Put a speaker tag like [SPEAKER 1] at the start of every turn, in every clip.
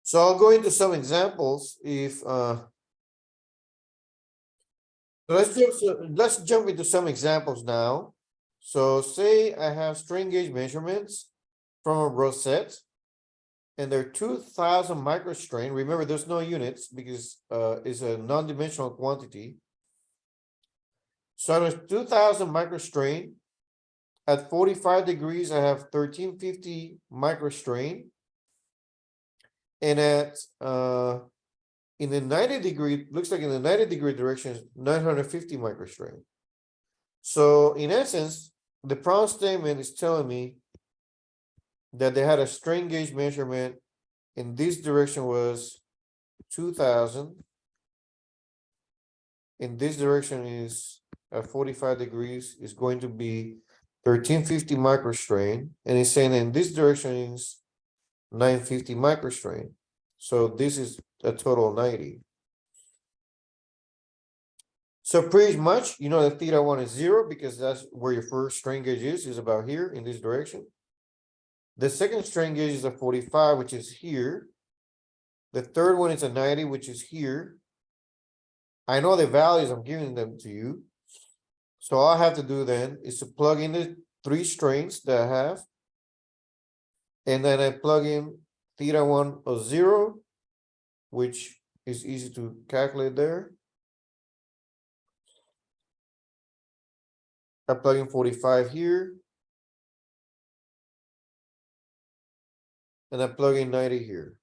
[SPEAKER 1] So I'll go into some examples if let's jump into some examples now. So say I have strain gauge measurements from a rosette, and they're 2000 microstrain. Remember, there's no units because it's a non-dimensional quantity. So there's 2000 microstrain. At 45 degrees, I have 1350 microstrain. And at in the 90-degree, looks like in the 90-degree direction is 950 microstrain. So in essence, the problem statement is telling me that they had a strain gauge measurement in this direction was 2000. In this direction is at 45 degrees is going to be 1350 microstrain, and it's saying in this direction is 950 microstrain. So this is a total of 90. So pretty much, you know that theta 1 is 0 because that's where your first strain gauge is about here in this direction. The second strain gauge is a 45, which is here. The third one is a 90, which is here. I know the values, I'm giving them to you. So all I have to do then is to plug in the 3 strains that I have. And then I plug in theta 1 of 0, which is easy to calculate there. I plug in 45 here. And I plug in 90 here.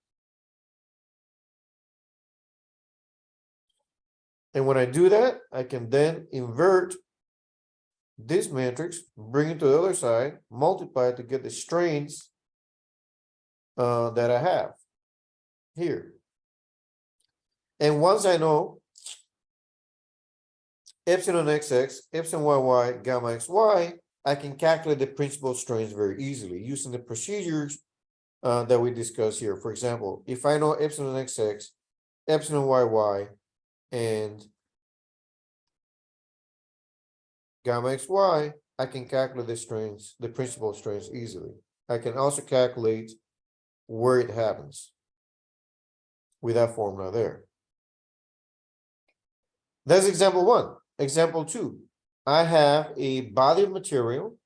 [SPEAKER 1] And when I do that, I can then invert this matrix, bring it to the other side, multiply it to get the strains that I have here. And once I know epsilon xx, epsilon yy, gamma xy, I can calculate the principal strains very easily using the procedures that we discussed here. For example, if I know epsilon xx, epsilon yy, and gamma xy, I can calculate the strains, the principal strains easily. I can also calculate where it happens with that formula there. That's example 1. Example 2, I have a body of material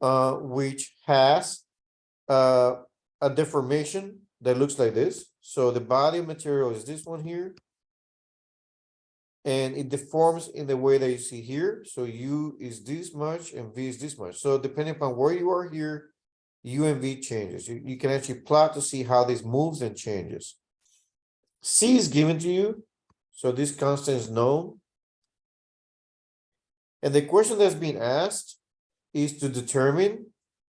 [SPEAKER 1] which has a deformation that looks like this. So the body of material is this one here. And it deforms in the way that you see here. So U is this much and V is this much. So depending upon where you are here, U and V changes. You can actually plot to see how this moves and changes. C is given to you. So this constant is known. And the question that's being asked is to determine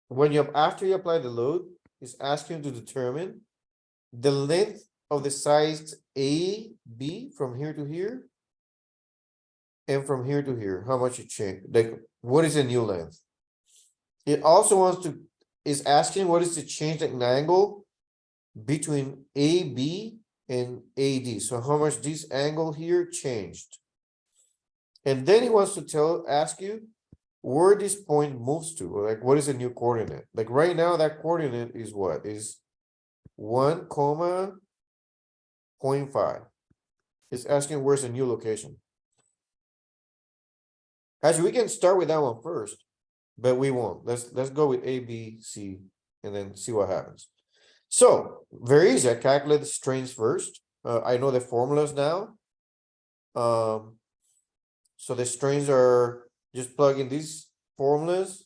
[SPEAKER 1] when you after you apply the load, is asking to determine the length of the sides A, B from here to here. And from here to here, how much it changed? Like, what is the new length? It also wants to is asking what is the change in angle between AB and AD. So how much this angle here changed? And then he wants to ask you where this point moves to. Like, what is the new coordinate? Like right now, that coordinate is what? Is 1, 0.5. It's asking where's the new location. Actually, we can start with that one first, but we won't. Let's go with A, B, C, and then see what happens. So very easy. I calculate the strains first. I know the formulas now. So the strains are just plugging these formulas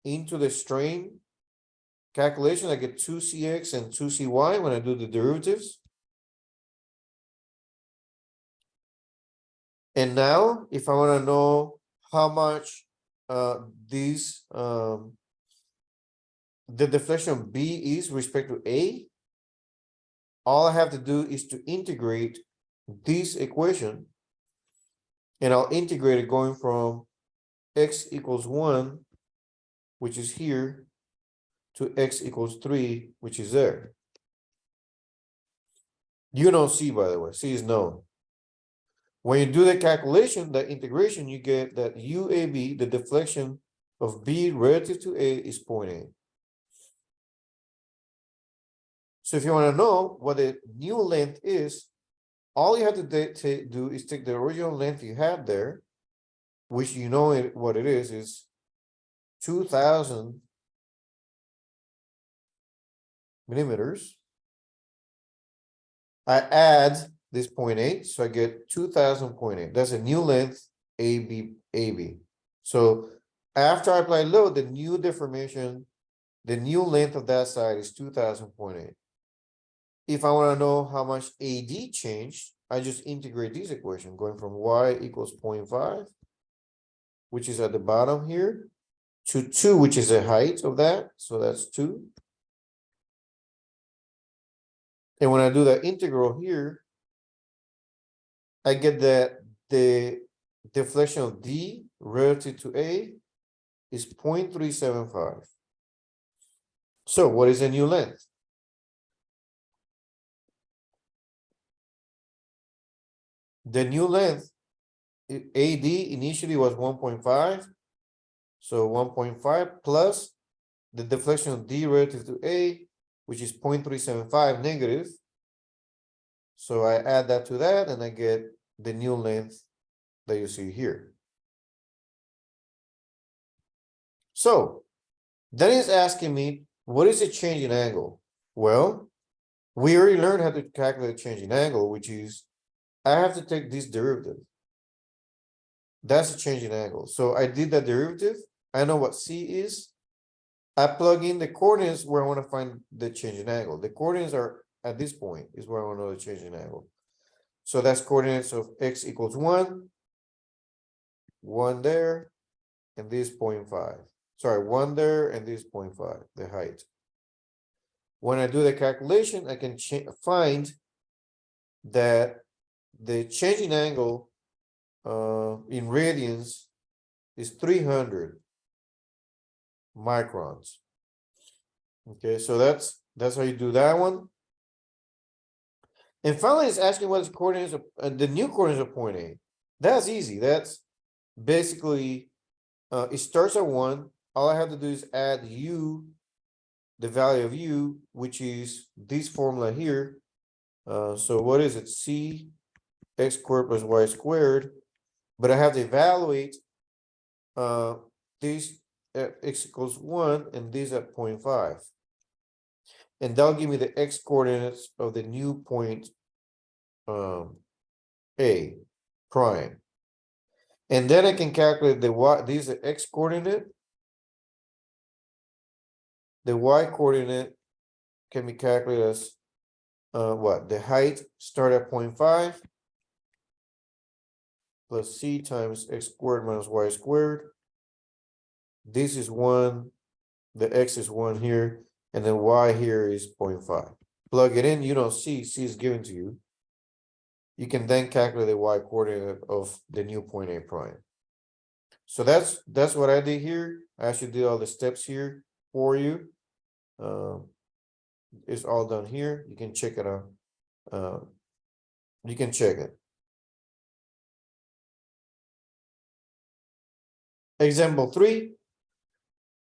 [SPEAKER 1] into the strain calculation. I get 2cx and 2cy when I do the derivatives. And now, if I want to know how much the deflection of B is with respect to A, all I have to do is to integrate this equation, and I'll integrate it going from x equals 1, which is here, to x equals 3, which is there. You know C, by the way. C is known. When you do the calculation, the integration, you get that UAB, the deflection of B relative to A, is 0.8. So if you want to know what the new length is, all you have to do is take the original length you had there, which you know what it is 2000 millimeters. I add this 0.8, so I get 2000.8. That's a new length, AB. So after I apply load, the new deformation, the new length of that side is 2000.8. If I want to know how much AD changed, I just integrate this equation, going from y equals 0.5, which is at the bottom here, to 2, which is the height of that. So that's 2. And when I do the integral here, I get that the deflection of D relative to A is 0.375. So what is the new length? The new length, AD initially was 1.5. So 1.5 plus the deflection of D relative to A, which is 0.375 negative. So I add that to that and I get the new length that you see here. So then it's asking me, what is the change in angle? Well, we already learned how to calculate change in angle, which is I have to take this derivative. That's a change in angle. So I did that derivative. I know what C is. I plug in the coordinates where I want to find the change in angle. The coordinates are at this point is where I want to know the change in angle. So that's coordinates of x equals 1 there, and this 0.5. Sorry, 1 there and this 0.5, the height. When I do the calculation, I can find that the change in angle in radians is 300 microns. Okay, so that's how you do that one. And finally, it's asking what is coordinates of the new coordinates of 0.8. That's easy. That's basically it starts at 1. All I have to do is add u, the value of u, which is this formula here. So what is it? C x squared plus y squared. But I have to evaluate this at x equals 1 and this at 0.5. And that'll give me the x coordinates of the new point A prime. And then I can calculate the y, these are x coordinate. The y coordinate can be calculated as what? The height start at 0.5 plus c times x squared minus y squared. This is 1, the x is 1 here, and then y here is 0.5. Plug it in, you don't see, c is given to you. You can then calculate the y coordinate of the new point A prime. So that's what I did here. I actually did all the steps here for you. It's all done here. You can check it out. You can check it. Example 3.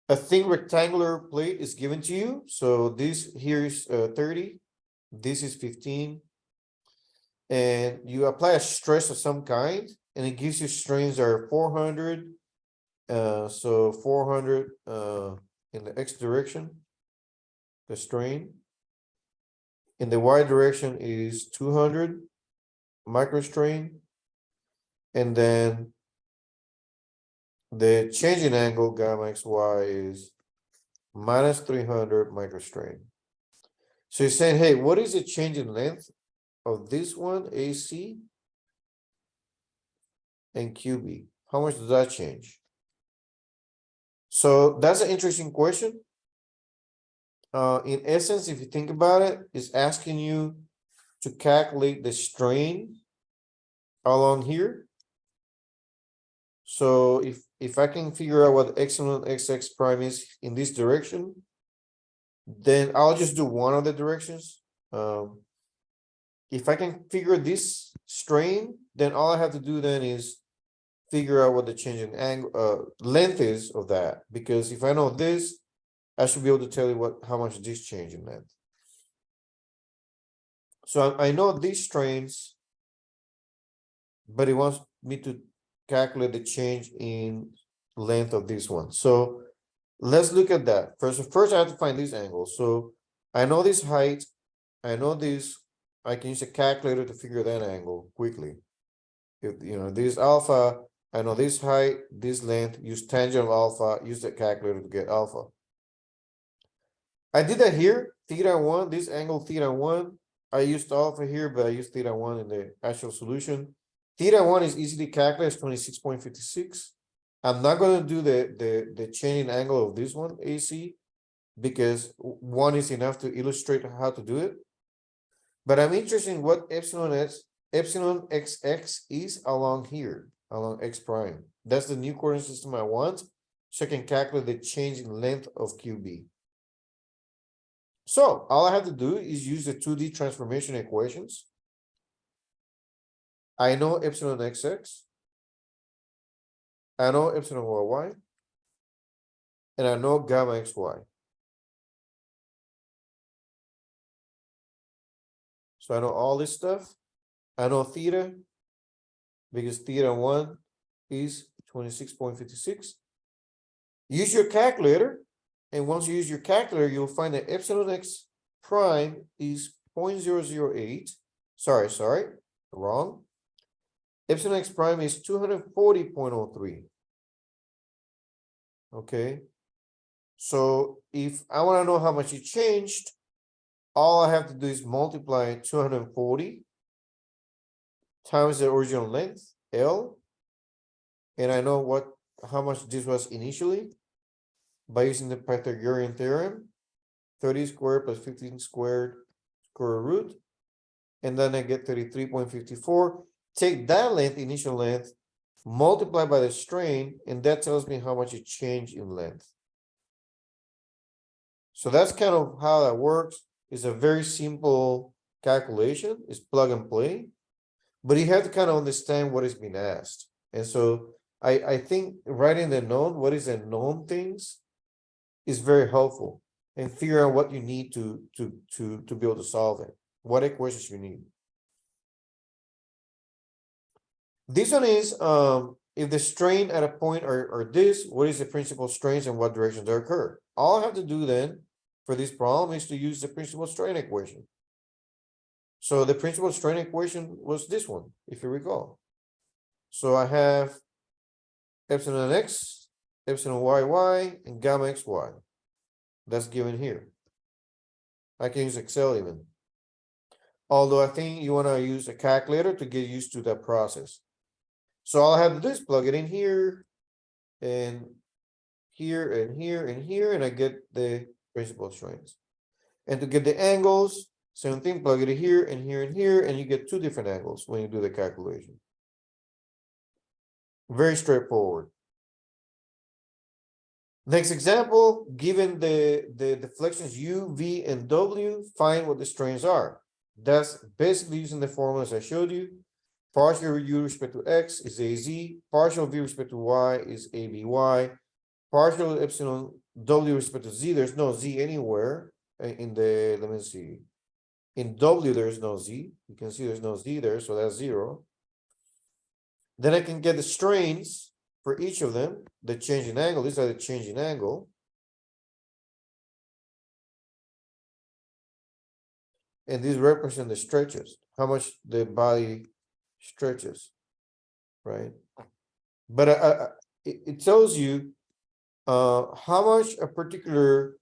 [SPEAKER 1] A thin rectangular plate is given to you. So this here is 30. This is 15. And you apply a stress of some kind, and it gives you strains are 400. So 400 in the x direction, the strain. In the y direction is 200 microstrain. And then the change in angle gamma xy is minus 300 microstrain. So you're saying, hey, what is the change in length of this one, AC and QB? How much does that change? So that's an interesting question. In essence, if you think about it, it's asking you to calculate the strain along here. So if I can figure out what epsilon xx prime is in this direction, then I'll just do one of the directions. If I can figure this strain, then all I have to do then is figure out what the change in angle length is of that. Because if I know this, I should be able to tell you how much this change in length. So I know these strains, but it wants me to calculate the change in length of this one. So let's look at that. First I have to find these angles. So I know this height, I know this, I can use a calculator to figure that angle quickly. If you know this alpha, I know this height, this length, use tangent of alpha, use the calculator to get alpha. I did that here, theta one, this angle theta one. I used alpha here, but I used theta one in the actual solution. Theta one is easily calculated as 26.56. I'm not gonna do the changing angle of this one, AC, because one is enough to illustrate how to do it. But I'm interested in what epsilon xx is along here, along x prime. That's the new coordinate system I want, so I can calculate the change in length of QB. So all I have to do is use the 2D transformation equations. I know epsilon xx. I know epsilon yy. And I know gamma xy. So I know all this stuff. I know theta, because theta 1 is 26.56. Use your calculator. And once you use your calculator, you'll find that epsilon x prime is 0.008. Sorry, wrong. Epsilon x prime is 240.03. Okay. So if I want to know how much it changed, all I have to do is multiply 240 times the original length, L. And I know how much this was initially by using the Pythagorean theorem, 30 squared plus 15 squared square root. And then I get 33.54. Take that length, initial length, multiply by the strain, and that tells me how much it changed in length. So that's kind of how that works. It's a very simple calculation. It's plug and play, but you have to kind of understand what is being asked. And so I think writing the known, what is the known things, is very helpful, and figure out what you need to be able to solve it. What equations you need. This one is if the strain at a point are this, what is the principal strains and what directions they occur? All I have to do then for this problem is to use the principal strain equation. So the principal strain equation was this one, if you recall. So I have epsilon x, epsilon yy, and gamma xy. That's given here. I can use Excel even. Although I think you want to use a calculator to get used to that process. So all I have to do is plug it in here, and here, and here, and here, and I get the principal strains. And to get the angles, same thing, plug it in here, and here, and here, and you get two different angles when you do the calculation. Very straightforward. Next example, given the deflections U, V, and W, find what the strains are. That's basically using the formulas I showed you. Partial U respect to X is AZ, partial V respect to Y is AVY, partial epsilon W respect to Z, there's no Z anywhere in the, let me see. In W, there's no Z. You can see there's no Z there, so that's 0. Then I can get the strains for each of them, the change in angle. These are the change in angle. And these represent the stretches, how much the body stretches, right? But it tells you how much a particular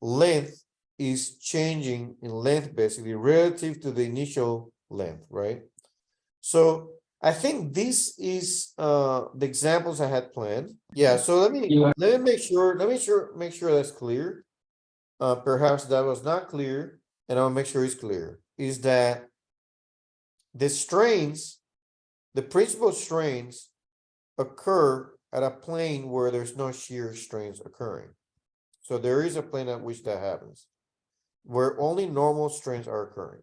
[SPEAKER 1] length is changing in length, basically, relative to the initial length, right? So I think this is the examples I had planned. Yeah, so let me make sure that's clear. Perhaps that was not clear, and I'll make sure it's clear. Is that the strains, the principal strains, occur at a plane where there's no shear strains occurring. So there is a plane at which that happens, where only normal strains are occurring.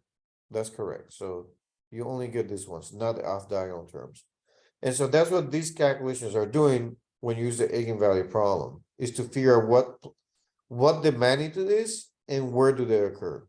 [SPEAKER 1] That's correct. So you only get these ones, not the off diagonal terms. And so that's what these calculations are doing when you use the eigenvalue problem, is to figure out what the magnitude is and where do they occur.